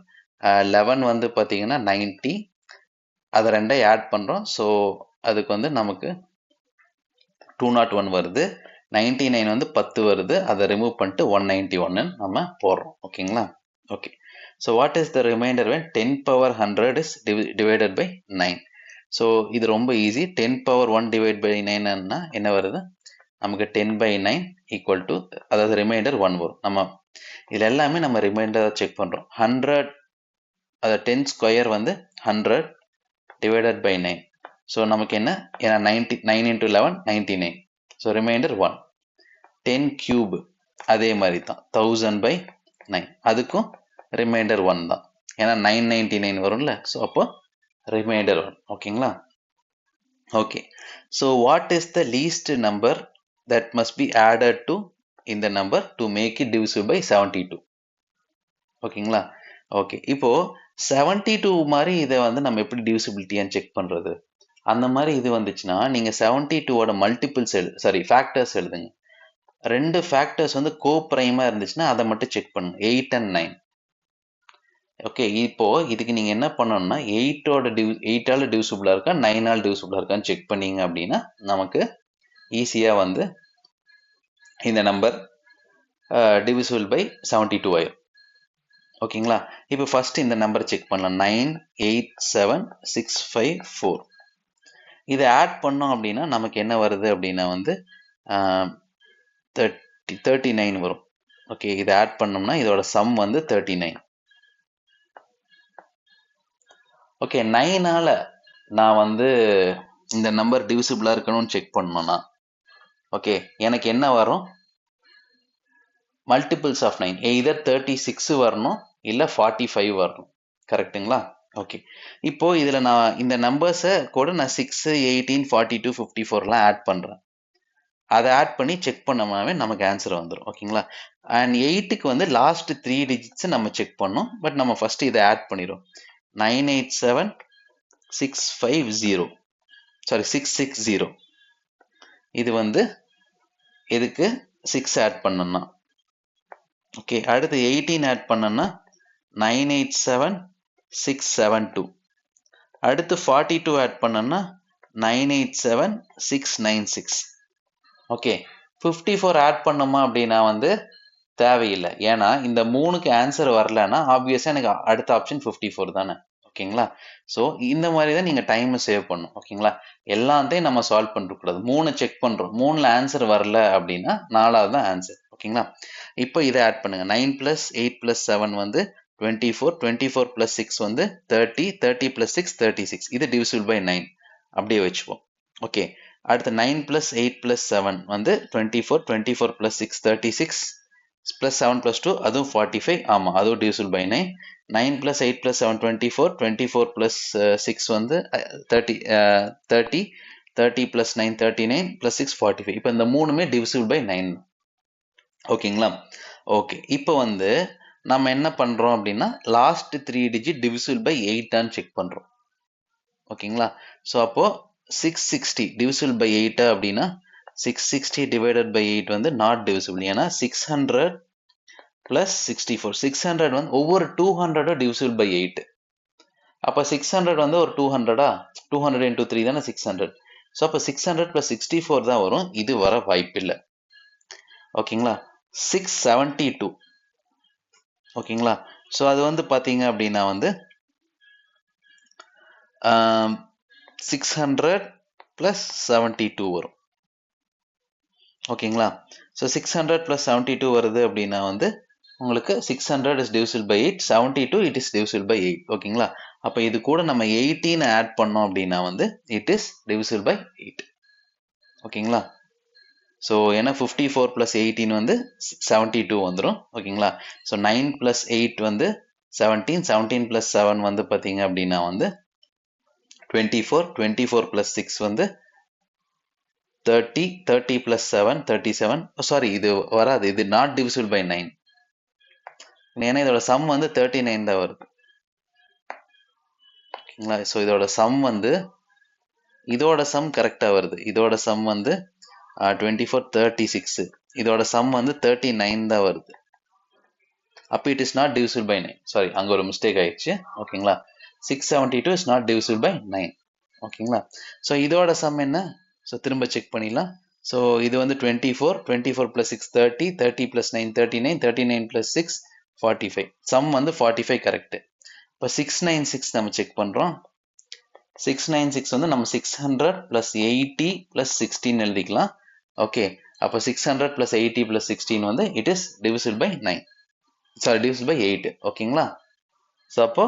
11 வந்து பார்த்தீங்கன்னா 90, அதை ரெண்டை ஆட் பண்ணுறோம். ஸோ அதுக்கு வந்து நமக்கு 201 வருது. 99 வந்து 10 வருது, அதை ரிமூவ் பண்ணிட்டு 191 நம்ம போடுறோம். ஓகேங்களா, okay. So what is the reminder when 10 power 100 is divided by 9? So இது ரொம்ப ஈஸி. 10 power 1 divided by 9 என்ன வருது நமக்கு? 10/9 ஈக்குவல் டு, அதாவது ரிமைண்டர் 1 வரும். நம்ம இதில் எல்லாமே நம்ம ரிமைண்டரை செக் பண்ணுறோம். 100, அதாவது 10 ஸ்கொயர் வந்து 100 டிவைடட் பை 9. ஸோ நமக்கு என்ன? ஏன்னா 9 into 11 99. So remainder 1. 10 கியூப் அதே மாதிரி தான் 1000/9. அதுக்கும் ரிமைண்டர் 1 தான், ஏன்னா 999 வரும்ல. ஸோ அப்போ ரிமைண்டர் 1. ஓகேங்களா, okay. So what is the least number that must be added to இந்த number to make it divisible by 72? ஓகேங்களா, ஓகே. இப்போ 72 மாதிரி இதை வந்து நம்ம எப்படி டிவிசிபிலிட்டியான்னு செக் பண்ணுறது? அந்த மாதிரி இது வந்துச்சுன்னா நீங்கள் 72ஓட மல்டிபிள்ஸ் ஃபேக்டர்ஸ் எழுதுங்க. 2 ஃபேக்டர்ஸ் வந்து கோ பிரைமாக இருந்துச்சுன்னா அதை மட்டும் செக் பண்ணுங்க, 8 and 9. ஓகே, இப்போ இதுக்கு நீங்கள் என்ன பண்ணணும்னா 8ஆல் டிவிசிபிளாக இருக்கா 9ஆல் டிவிசிபிளாக இருக்கான்னு செக் பண்ணீங்க அப்படின்னா நமக்கு ஈஸியாக வந்து இந்த நம்பர் டிவிசிபிள் பை 72 ஆயிரும். ஓகேங்களா, இப்போ ஃபர்ஸ்ட் இந்த நம்பர் செக் பண்ணலாம். 98765 இதை ஆட் பண்ணோம் அப்படின்னா நமக்கு என்ன வருது அப்படின்னா வந்து 39 வரும். ஓகே, இதை ஆட் பண்ணோம்னா இதோட சம் வந்து 39. ஓகே, 9ஆல் நான் வந்து இந்த நம்பர் டிவிசிபிளாக இருக்கணும்னு செக் பண்ணோன்னா ஓகே எனக்கு என்ன வரும்? மல்டிபிள்ஸ் ஆஃப் 9, எய்தர் 36 வரணும் இல்லை 45 வரணும். கரெக்டுங்களா, ஓகே. இப்போ இதில் நான் இந்த நம்பர்ஸை கூட நான் 6, 18, 42, 54 ஆட் பண்ணுறேன். அதை ஆட் பண்ணி செக் பண்ணோம்னாவே நமக்கு ஆன்சர் வந்துடும். ஓகேங்களா, அண்ட் 8க்கு வந்து லாஸ்ட் 3 டிஜிட்ஸ் நம்ம செக் பண்ணோம். பட் நம்ம ஃபர்ஸ்ட் இதை ஆட் பண்ணிடுவோம். 98765 660. இது வந்து இதுக்கு 6 ஆட் பண்ணோம்னா ஓகே. அடுத்து 18 ஆட் பண்ணோம்னா 987672. அடுத்து 42 ஆட் பண்ணோம்னா 987696. ஓகே, 54 ஆட் பண்ணோமா அப்படின்னா வந்து தேவையில்லை, ஏன்னா இந்த 3க்கு ஆன்சர் வரலன்னா ஆப்வியஸாக எனக்கு அடுத்த ஆப்ஷன் 54 தானே. ஓகேங்களா, ஸோ இந்த மாதிரி தான் நீங்கள் டைமை சேவ் பண்ணணும். ஓகேங்களா, எல்லாத்தையும் நம்ம சால்வ் பண்ணக்கூடாது. 3 செக் பண்ணுறோம், 3ல் ஆன்சர் வரல அப்படின்னா 4வது தான் ஆன்சர். ஓகேங்களா, இப்போ இதை ஆட் பண்ணுங்க. 9 + 8 + 7 வந்து 24, 24 + 6 வந்து 30, 30 + 6 36. இது டிவிசிபிள் பை 9 அப்படியே வச்சுப்போம். ஓகே, அடுத்து 9 + 8 + 7 வந்து 24, 24 + 6 36 + 7 + 2 அதுவும் 45. ஆமாம், அதுவும் டிவிசிபிள் பை 9. 9 + 8 + 7 24, 24 + 6 வந்து 30, 30 plus 9 39 plus 6 45. இப்போ இந்த மூணுமே divisible by 9. ஓகேங்களா? ஓகே, இப்போ வந்து நம்ம என்ன பண்றோம் அப்படின்னா லாஸ்ட் 3 digit divisible by 8 ஆன்னு செக் பண்றோம். ஓகேங்களா? ஸோ அப்போ 660 divisible by 8 அப்படின்னா 660 divided by 8 வந்து நாட் divisible. ஏன்னா 600 plus 64. 600 வந்து ஒவ்வொரு 200 divisible by 8. அப்போ 600 வந்து ஒரு 200-ஆ? 200 into 3 தானே 600. ஸோ அப்போ 600 plus 64 தான் வரும். இது வர வாய்ப்பில்லை. ஓகேங்களா? 672. ஓகேங்களா? ஸோ அது வந்து பார்த்தீங்க அப்படின்னா வந்து 600 plus 72 வரும். ஓகேங்களா? ஸோ 600 plus 72 வருது அப்படின்னா வந்து உங்களுக்கு 600 is divisible by 8, 72 it is divisible by 8. ஓகேங்களா? அப்போ இது கூட நம்ம 18 ஆட் பண்ணோம் அப்படின்னா வந்து it is divisible by 8. ஓகேங்களா? ஸோ ஏன்னா 54 plus 18 வந்து 72 வந்துடும். ஓகேங்களா? ஸோ 9 plus 8 வந்து 17, 17 plus 7 வந்து பார்த்தீங்க அப்படின்னா வந்து 24, 24 plus 6 வந்து 30, 30 plus 7 37. சாரி, இது வராது, இது நாட் divisible by 9. ஏன்னா இதோட சம் வந்து 39 தான் வருது. ஓகேங்களா? ஸோ இதோட சம் வந்து இதோட சம் கரெக்டாக வருது. இதோட சம் வந்து 24 36. இதோட சம் வந்து 39 தான் வருது. அப்போ it is not divisible by 9. Sorry, அங்கே ஒரு மிஸ்டேக் ஆயிடுச்சு. ஓகேங்களா? 672 இஸ் நாட் divisible by 9. ஓகேங்களா? ஸோ இதோட சம் என்ன? ஸோ திரும்ப செக் பண்ணிடலாம். ஸோ இது வந்து 24, 24 plus 6 30, 30 plus 9 39, 39 plus 6 45. சம் வந்து 45 கரெக்ட். இப்போ 696 நம்ம செக் பண்ணுறோம். 696 வந்து நம்ம 600 plus 80 plus 16 எழுதிக்கலாம். ஓகே, அப்போ 600 plus 80 plus 16 வந்து it is divisible by 9. Sorry, divisible by 8. ஓகேங்களா? ஸோ அப்போ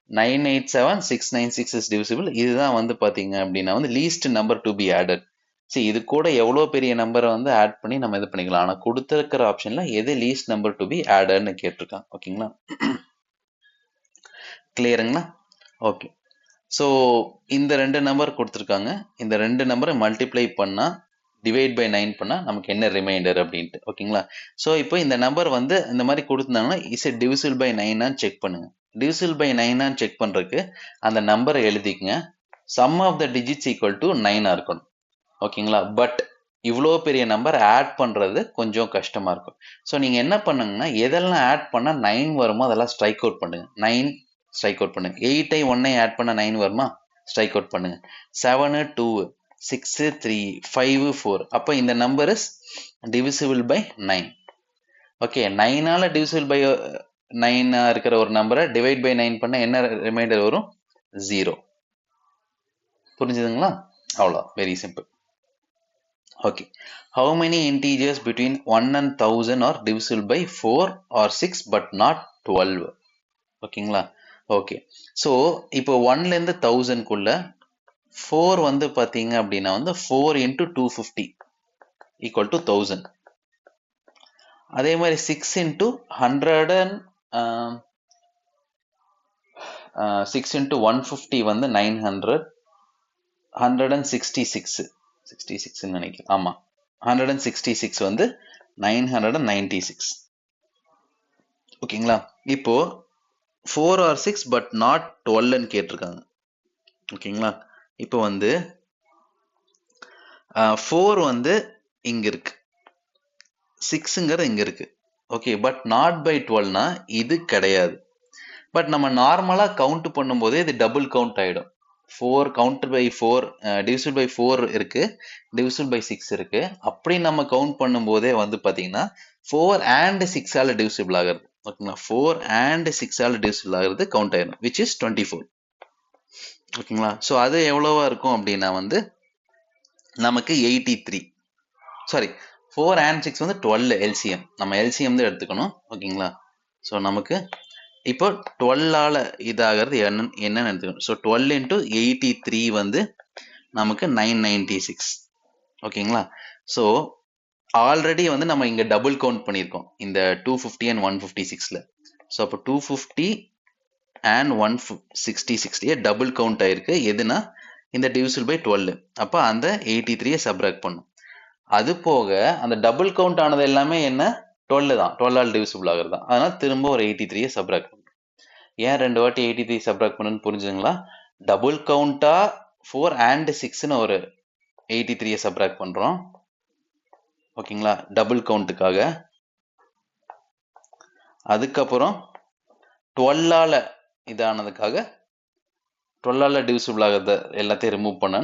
987 696 is divisible. இதுதான் வந்து பார்த்தீங்க அப்படின்னா வந்து least number to be added. சரி, இது கூட எவ்வளோ பெரிய நம்பரை வந்து ஆட் பண்ணி நம்ம இது பண்ணிக்கலாம். ஆனால் கொடுத்துருக்கிற ஆப்ஷனில் எது லீஸ்ட் நம்பர் டு பி ஆடட்னு கேட்டிருக்காங்க. ஓகேங்களா? கிளியருங்களா? ஓகே, ஸோ இந்த ரெண்டு நம்பர் கொடுத்துருக்காங்க. இந்த ரெண்டு நம்பரை மல்டிப்ளை பண்ணால் டிவைட் பை 9 பண்ணால் நமக்கு என்ன ரிமைண்டர் அப்படின்ட்டு. ஓகேங்களா? ஸோ இப்போ இந்த நம்பர் வந்து இந்த மாதிரி கொடுத்துருந்தாங்கன்னா is it divisible by 9 check பண்ணுங்க. divisible by 9 செக் பண்ணுறதுக்கு அந்த நம்பரை எழுதிக்கங்க. Sum of the digits equal to 9 இருக்கணும். ஓகேங்களா? பட் இவ்வளோ பெரிய நம்பர் ஆட் பண்ணுறது கொஞ்சம் கஷ்டமாக இருக்கும். ஸோ நீங்கள் என்ன பண்ணுங்கன்னா எதெல்லாம் ஆட் பண்ணால் 9 வருமோ அதெல்லாம் ஸ்ட்ரைக் அவுட் பண்ணுங்க. 9 ஸ்ட்ரைக் அவுட் பண்ணுங்க. 8 1 ஆட் பண்ணால் 9 வருமா? ஸ்ட்ரைக் அவுட் பண்ணுங்க. 7 2, 6 3, 5 4. அப்போ இந்த number is divisible by 9. Okay, 9ஆல் divisible by 9 இருக்கிற ஒரு நம்பரை டிவைட் பை 9 பண்ண என்ன ரிமைண்டர் வரும்? 0. புரிஞ்சுதுங்களா? அவ்வளோ, very simple. Okay, how many integers between 1 and 1000 are divisible by 4 or 6 but not 12? ஓகேங்களா? ஓகே, ஸோ இப்போ 1லேருந்து 1000குள்ள 4 வந்து பார்த்தீங்க அப்படின்னா வந்து 4 into 250 equal to 1000. அதே மாதிரி 6 into 100 and 6 into 150 வந்து 900, 166 நினைக்கிறேன். ஆமாம், 166 வந்து 996. ஓகேங்களா? இப்போ 4 or 6 பட் நாட் 12ன்னு கேட்டிருக்காங்க. ஓகேங்களா? இப்போ வந்து 4 வந்து இங்க இருக்கு, 6ங்கிறது இங்க இருக்கு. ஓகே, பட் நாட் பை 12னா இது கிடையாது. பட் நம்ம நார்மலா கவுண்ட் பண்ணும்போது இது டபுள் கவுண்ட் ஆயிடும். 4 கவுண்டர் பை 4 divisible by 4 இருக்கு, divisible by 6 இருக்கு. அப்படி நம்ம கவுண்ட் பண்ணும்போதே வந்து பாத்தீங்கன்னா 4 and 6 ஆல divisible ஆகிறது. ஓகேங்களா? 4 and 6 ஆல divisible ஆகிறது கவுண்ட் ஆயிடும், which is 24. ஓகேங்களா? ஸோ அது எவ்வளவா இருக்கும் அப்படின்னா வந்து நமக்கு 83. சாரி, 4 and 6 வந்து 12 எல்சிஎம். நம்ம எல்சிஎம் தான் எடுத்துக்கணும். ஓகேங்களா? ஸோ நமக்கு இப்போ 12ஆல இதாகிறது என்னன்னு எடுத்துக்கணும். ஸோ 12 into 83 வந்து நமக்கு 996. ஓகேங்களா? ஸோ ஆல்ரெடி வந்து நம்ம இங்க டபுள் கவுண்ட் பண்ணியிருக்கோம் இந்த 250 and 156ல. ஸோ அப்போ 250 and 166 டபுள் கவுண்ட் ஆயிருக்கு. எதுனா இந்த டிவிசிபிள் பை 12. அப்போ அந்த 83 சப்ராக்ட் பண்ணும். அது போக அந்த டபுள் கவுண்ட் ஆனது எல்லாமே என்ன 12 தான், 12ஆல் டிவிசிபிள் ஆகிறது தான். அதனால திரும்ப ஒரு 83 சப்ராக்ட் பண்ணும். ஏன் 2 வாட்டி 83 சப்ராக்ட் பண்ணுன்னு புரிஞ்சுங்களா? டபுள் கவுண்டா 4 and 6ன்னு ஒரு 83 சப்ராக்ட் பண்றோம். ஓகேங்களா, டபுள் கவுண்ட்டுக்காக. அதுக்கப்புறம் 12ஆல இதானதுக்காக 12ஆல டிவிசிபிள் ஆகிறத எல்லாத்தையும் ரிமூவ் பண்ண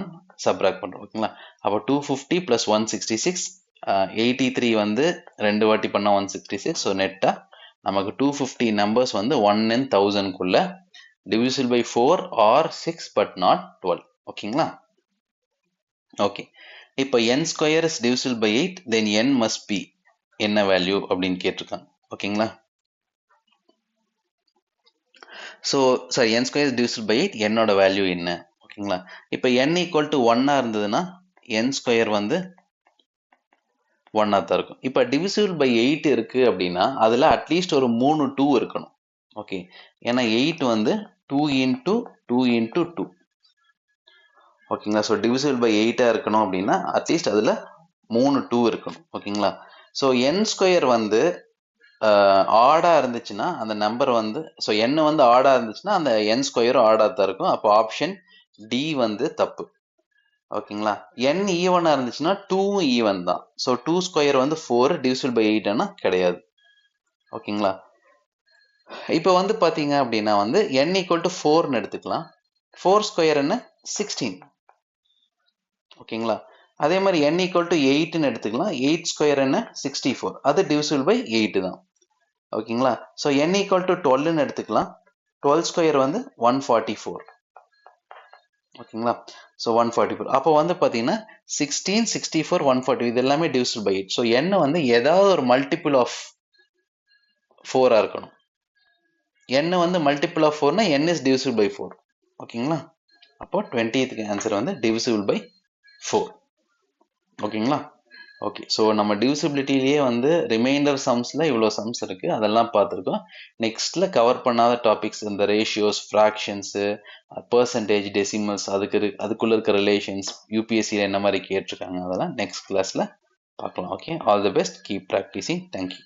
சப்ராக்ட் பண்றோம். ஓகேங்களா, அப்போ 250 + 166, 83 வந்து 2 வாட்டி பண்ணா 166. ஸோ நெட்டா நமக்கு 250 நம்பர்ஸ் வந்து 1 in 1000க்குள்ள divisible by 4 or 6 but not 12. ஓகேங்களா, ஓகே. இப்போ n square is divisible by 8, then n must be என்ன வேல்யூ அப்படின்னு கேட்டிருக்காங்க. ஓகேங்களா, so sorry n square is divisible by 8, என்னோட வேல்யூ என்ன? ஓகேங்களா, இப்போ n = 1 இருந்ததுன்னா n ஸ்கொயர் வந்து 1 தான் இருக்கும். இப்போ divisible by 8 இருக்கு அப்படின்னா அதுல அட்லீஸ்ட் ஒரு 3 2 இருக்கணும். ஓகே, ஏன்னா 8 வந்து 2 into 2 into 2. ஓகேங்களா, ஸோ divisible by 8 இருக்கணும் அப்படின்னா அட்லீஸ்ட் அதுல 3 2 இருக்கணும். ஓகேங்களா, ஸோ n ஸ்கொயர் வந்து ஆடா இருந்துச்சுன்னா அந்த நம்பர் வந்து, ஸோ n வந்து ஆடா இருந்துச்சுன்னா அந்த n ஸ்கொயரும் ஆடா தான் இருக்கும். அப்போ ஆப்ஷன் டி வந்து தப்பு. ஓகேங்களா, n ஈவனா இருந்துச்சுன்னா 2 ஈவன் தான். ஸோ 2 ஸ்கொயர் வந்து 4, divisible by 8னா கிடையாது. ஓகேங்களா, இப்போ வந்து பாத்தீங்க அப்படின்னா வந்து n = 4ன்னு எடுத்துக்கலாம். 4 ஸ்கொயர் என்ன 16. ஓகேங்களா, அதே மாதிரி n = 8ன்னு எடுத்துக்கலாம். 8 ஸ்கொயர் என்ன 64. அது divisible by 8 தான். ஓகேங்களா, ஸோ n = 12ன்னு எடுத்துக்கலாம். 12 ஸ்கொயர் வந்து 144. ஓகேங்களா, ஸோ 144. அப்போ வந்து பார்த்தீங்கன்னா 16, 64, 140 இது எல்லாமே divisible by 8. ஸோ n வந்து ஏதாவது ஒரு மல்டிபிள் ஆஃப் 4 இருக்கணும். n வந்து மல்டிபிள் ஆஃப் 4னா n இஸ் divisible by 4. ஓகேங்களா, அப்போ 20th ஆன்சர் வந்து divisible by 4. ஓகேங்களா, ஓகே. ஸோ நம்ம டிவிசிபிலிட்டிலேயே வந்து ரிமைண்டர் சம்ஸில் இவ்வளோ சம்ஸ் இருக்குது, அதெல்லாம் பார்த்துருக்கோம். நெக்ஸ்ட்டில் கவர் பண்ணாத டாபிக்ஸ் இந்த ரேஷியோஸ், ஃப்ராக்ஷன்ஸு, பர்சன்டேஜ், டெசிமல்ஸ், அதுக்குள்ளே இருக்க ரிலேஷன்ஸ், யூபிஎஸ்சியில் என்ன மாதிரி கேட்டிருக்காங்க, அதெல்லாம் நெக்ஸ்ட் கிளாஸில் பார்க்கலாம். Okay, all the best, keep practising. Thank you.